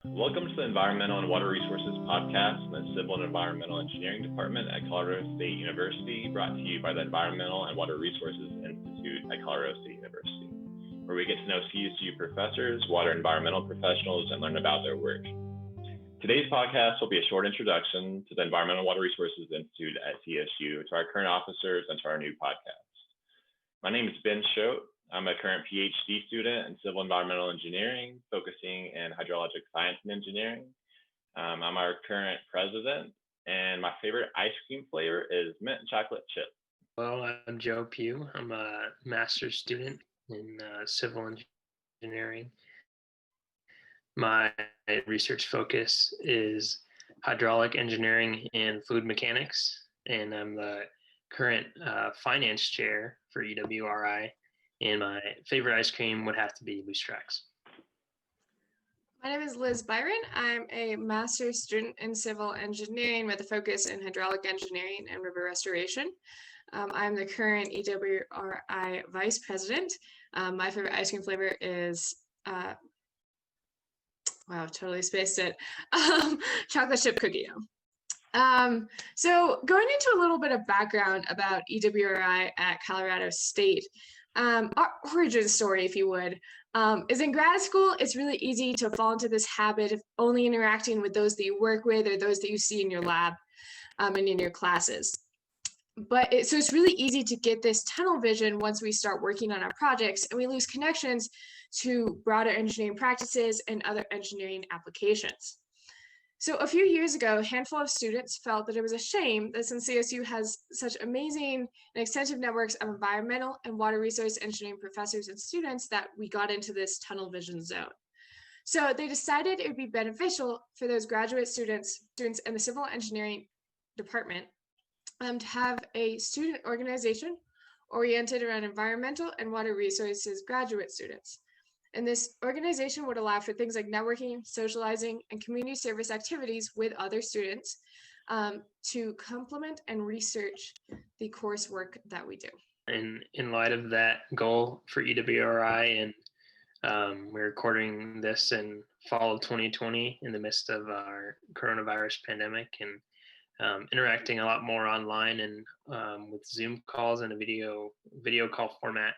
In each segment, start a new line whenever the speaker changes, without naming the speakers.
Welcome to the Environmental and Water Resources podcast in the Civil and Environmental Engineering Department at Colorado State University, brought to you by the Environmental and Water Resources Institute at Colorado State University, where we get to know CSU professors, water environmental professionals, and learn about their work. Today's podcast will be a short introduction to the Environmental and Water Resources Institute at CSU, to our current officers, and to our new podcast. My name is Ben Schote. I'm a current PhD student in civil environmental engineering, focusing in hydrologic science and engineering. I'm our current president, and my favorite ice cream flavor is mint chocolate chip.
Well, I'm Joe Pugh. I'm a master's student in civil engineering. My research focus is hydraulic engineering and fluid mechanics, and I'm the current finance chair for EWRI. And my favorite ice cream would have to be Loose Tracks.
My name is Liz Byron. I'm a master's student in civil engineering with a focus in hydraulic engineering and river restoration. I'm the current EWRI vice president. My favorite ice cream flavor is, wow, totally spaced it, chocolate chip cookie dough. So going into a little bit of background about EWRI at Colorado State, our origin story, if you would, is in grad school, it's really easy to fall into this habit of only interacting with those that you work with or those that you see in your lab and in your classes. So it's really easy to get this tunnel vision once we start working on our projects, and we lose connections to broader engineering practices and other engineering applications. So a few years ago, a handful of students felt that it was a shame that since CSU has such amazing and extensive networks of environmental and water resource engineering professors and students, that we got into this tunnel vision zone. So they decided it would be beneficial for those graduate students in the civil engineering department to have a student organization oriented around environmental and water resources graduate students. And this organization would allow for things like networking, socializing, and community service activities with other students to complement and research the coursework that we do.
And in light of that goal for EWRI, and we're recording this in fall of 2020 in the midst of our coronavirus pandemic, and interacting a lot more online and with Zoom calls and a video call format.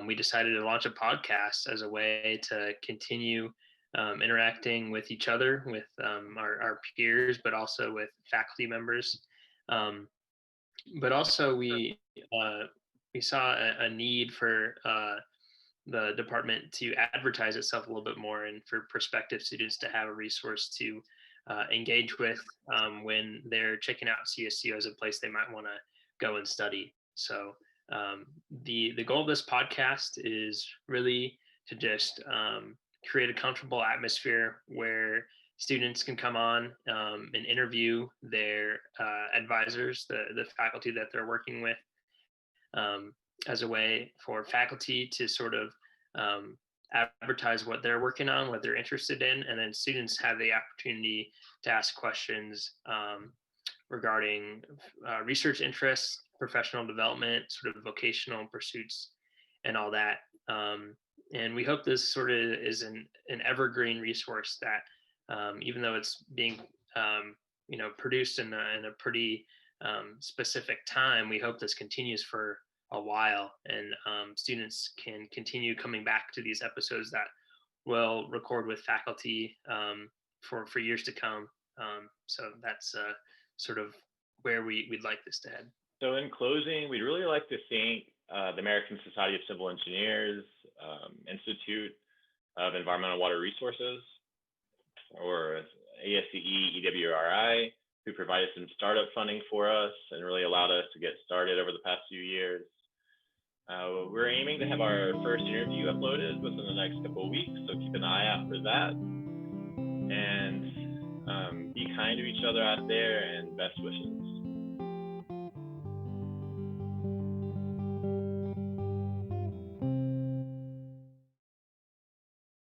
We decided to launch a podcast as a way to continue interacting with each other, with our peers, but also with faculty members. But also we saw a need for the department to advertise itself a little bit more, and for prospective students to have a resource to engage with when they're checking out CSU as a place they might want to go and study. So the goal of this podcast is really to just create a comfortable atmosphere where students can come on and interview their advisors, the faculty that they're working with, as a way for faculty to sort of advertise what they're working on, what they're interested in, and then students have the opportunity to ask questions regarding research interests, professional development, sort of vocational pursuits, and all that. And we hope this sort of is an evergreen resource that, even though it's being produced in a pretty specific time, we hope this continues for a while, and students can continue coming back to these episodes that we'll record with faculty for years to come. So that's sort of where we'd like this to head.
So in closing, we'd really like to thank the American Society of Civil Engineers, Institute of Environmental and Water Resources, or ASCE EWRI, who provided some startup funding for us and really allowed us to get started over the past few years. We're aiming to have our first interview uploaded within the next couple of weeks, so keep an eye out for that. And be kind to each other out there, and best wishes.